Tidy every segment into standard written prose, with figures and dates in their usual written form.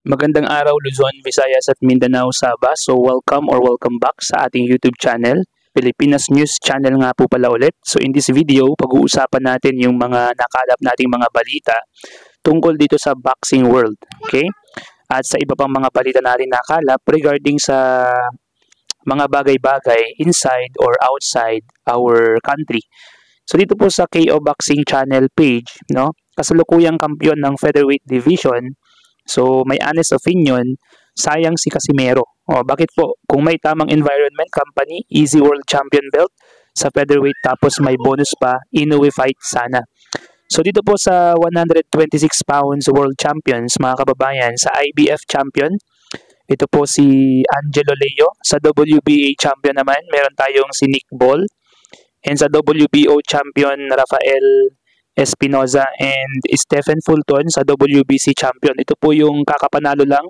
Magandang araw Luzon, Visayas at Mindanao, Sabah. So welcome back sa ating YouTube channel. Pilipinas News Channel nga po pala ulit. So in this video, pag-uusapan natin yung mga nakalap nating mga balita tungkol dito sa boxing world. Okay? At sa iba pang mga balita natin nakalap regarding sa mga bagay-bagay inside or outside our country. So dito po sa KO Boxing Channel page, no, kasalukuyang kampiyon ng featherweight division. So may honest opinion, sayang si Casimero. Bakit po? Kung may tamang environment company, easy world champion belt sa featherweight tapos may bonus pa, Inoue fight sana. So dito po sa 126 pounds world champions, mga kababayan, sa IBF champion, ito po si Angelo Leo. Sa WBA champion naman, meron tayong si Nick Ball. And sa WBO champion, Rafael Espinoza and Stephen Fulton sa WBC champion. Ito po yung kakapanalo lang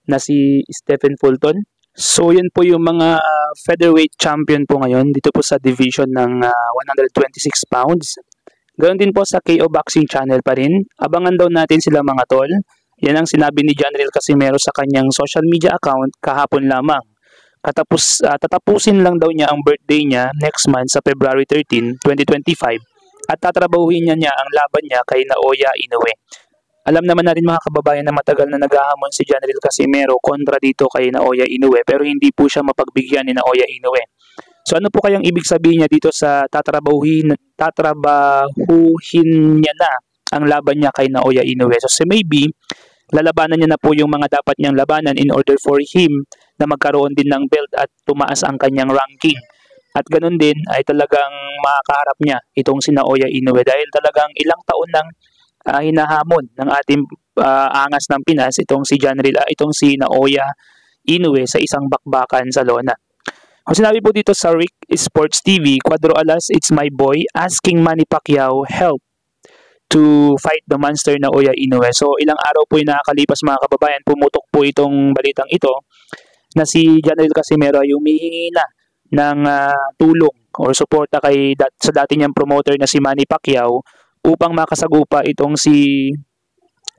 na si Stephen Fulton. So yun po yung mga featherweight champion po ngayon dito po sa division ng 126 pounds. Ganoon din po sa KO Boxing Channel pa rin. Abangan daw natin sila mga tol. Yan ang sinabi ni Janriel Casimero sa kanyang social media account kahapon lamang. Tatapusin lang daw niya ang birthday niya next month sa February 13, 2025. At tatrabahuhin niya ang laban niya kay Naoya Inoue. Alam naman natin mga kababayan na matagal na naghahamon si Janriel Casimero kontra dito kay Naoya Inoue pero hindi po siya mapagbigyan ni Naoya Inoue. So ano po kayang ibig sabihin niya dito sa tatrabahuhin niya na ang laban niya kay Naoya Inoue? So maybe lalabanan niya na po yung mga dapat niyang labanan in order for him na magkaroon din ng belt at tumaas ang kanyang ranking. At ganun din ay talagang makakaharap niya itong si Naoya Inoue dahil talagang ilang taon nang hinahamon ng ating angas ng Pinas itong si Naoya Inoue sa isang bakbakan sa lona. Kung sinabi po dito sa Rick Sports TV, Cuadro Alas, it's my boy asking Manny Pacquiao help to fight the monster Naoya Inoue. So ilang araw po yung nakakalipas mga kababayan, pumutok po itong balitang ito na si Janriel Casimero ay humihingi na ng tulong or suporta sa dati niyang promoter na si Manny Pacquiao upang makasagupa itong si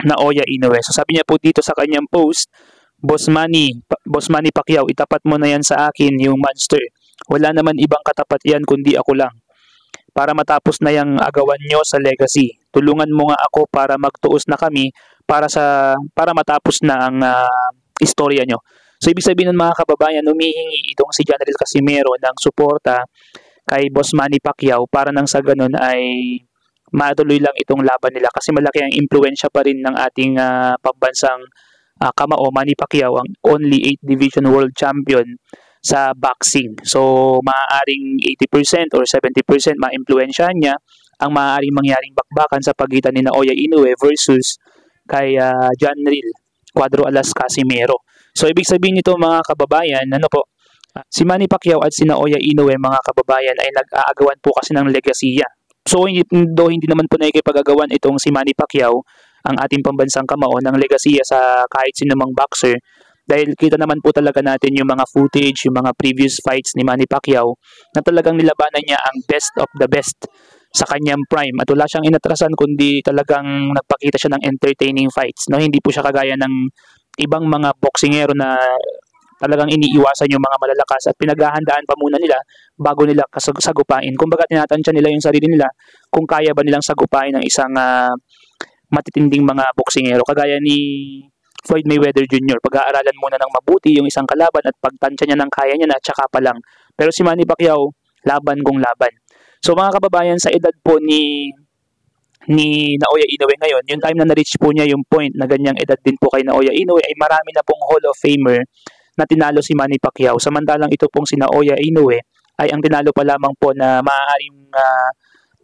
Naoya Inoue. So sabi niya po dito sa kanyang post, Boss Manny Pacquiao, itapat mo na yan sa akin yung monster. Wala naman ibang katapat yan kundi ako lang. Para matapos na yung agawan nyo sa legacy. Tulungan mo nga ako para magtuos na kami para matapos na ang istorya nyo. So, ibig sabihin ng mga kababayan, humihingi itong si Janriel Casimero ng suporta kay Boss Manny Pacquiao para nang sa ganun ay matuloy lang itong laban nila kasi malaki ang impluensya pa rin ng ating pambansang kamao, Manny Pacquiao, ang only 8 division world champion sa boxing. So, maaaring 80% or 70% ma-impluensyahan niya ang maaaring mangyaring bakbakan sa pagitan ni Naoya Inoue versus kay Janriel Cuadro Alas Casimero. So, ibig sabihin nito mga kababayan, si Manny Pacquiao at si Naoya Inoue mga kababayan ay nag-aagawan po kasi ng legasiya. So, hindi naman po nakikipag-agawan itong si Manny Pacquiao, ang ating pambansang kamao, ng legasiya sa kahit sinumang boxer. Dahil kita naman po talaga natin yung mga footage, yung mga previous fights ni Manny Pacquiao na talagang nilabanan niya ang best of the best sa kanyang prime. At wala siyang inatrasan kundi talagang nagpakita siya ng entertaining fights. No? Hindi po siya kagaya ng ibang mga boksingero na talagang iniiwasan yung mga malalakas at pinaghahandaan pa muna nila bago nila sagupain. Kumbaga tinatansya nila yung sarili nila kung kaya ba nilang sagupain ng isang matitinding mga boksingero. Kagaya ni Floyd Mayweather Jr. Pag-aaralan muna ng mabuti yung isang kalaban at pagtansya niya ng kaya niya na tsaka pa lang. Pero si Manny Pacquiao, laban kung laban. So mga kababayan, sa edad po ni Naoya Inoue ngayon, yung time na na-reach po niya yung point na ganyang edad din po kay Naoya Inoue ay marami na pong Hall of Famer na tinalo si Manny Pacquiao. Samantalang ito pong si Naoya Inoue ay ang tinalo pa lamang po na maaaring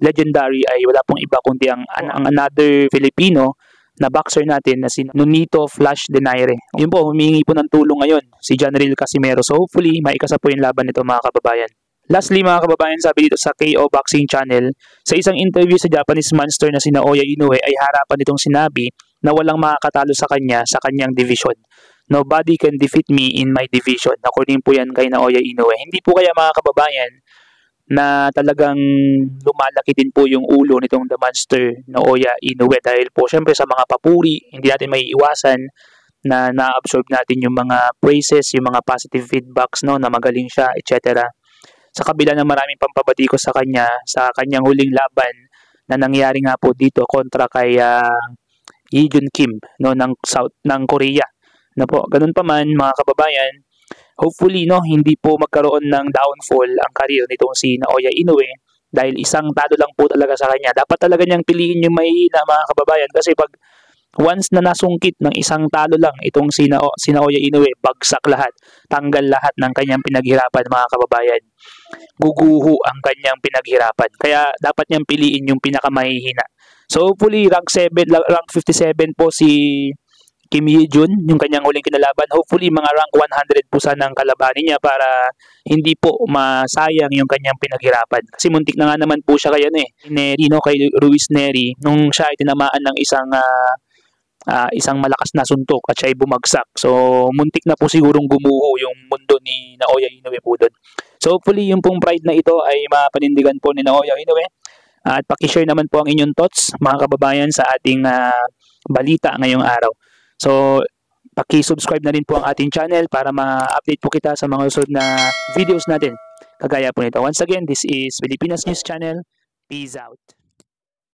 legendary ay wala pong iba kundi ang another Filipino na boxer natin na si Nonito Flash Denaire. Yun po, humingi po ng tulong ngayon si Janriel Casimero. So hopefully, maikasa po yung laban nito mga kababayan. Lastly mga kababayan, sabi dito sa KO Boxing Channel, sa isang interview sa Japanese monster na si Naoya Inoue ay harapan nitong sinabi na walang makakatalo sa kanya sa kanyang division. Nobody can defeat me in my division. According po yan kay Naoya Inoue. Hindi po kaya mga kababayan na talagang lumalaki din po yung ulo nitong The Monster Naoya Inoue dahil po syempre sa mga papuri, hindi natin may iwasan na na-absorb natin yung mga praises, yung mga positive feedbacks, no, na magaling siya, etc. Sa kabila ng maraming pampabati ko sa kanya, sa kanyang huling laban na nangyari nga po dito kontra kay Yejun Kim, no, ng Korea. Na po, ganun pa man mga kababayan, hopefully, no, hindi po magkaroon ng downfall ang career nitong si Naoya Inoue dahil isang talo lang po talaga sa kanya. Dapat talaga niyang piliin yung mahihina, mga kababayan, kasi pag once na nasungkit ng isang talo lang itong si Naoya Inoue, bagsak lahat, tanggal lahat ng kanyang pinaghirapan, mga kababayan. Guguho ang kanyang pinaghirapan. Kaya dapat niyang piliin yung pinakamahihina. So hopefully rank 57 po si Kim Yejun, yung kanyang huling kinalaban. Hopefully mga rank 100 po sana ang kalabanin niya para hindi po masayang yung kanyang pinaghirapan. Kasi muntik na nga naman po siya kay Neri, no, kay Ruiz Neri, nung siya ay tinamaan ng isang malakas na suntok at siya ay bumagsak. So muntik na po sigurong gumuho yung mundo ni Naoya Inoue po doon. So hopefully yung pong pride na ito ay mapanindigan po ni Naoya Inoue. At pakishare naman po ang inyong thoughts, mga kababayan, sa ating balita ngayong araw. So, paki-subscribe na rin po ang ating channel para ma-update po kita sa mga susunod na videos natin. Kagaya po nito. Once again, this is Pilipinas News Channel. Peace out.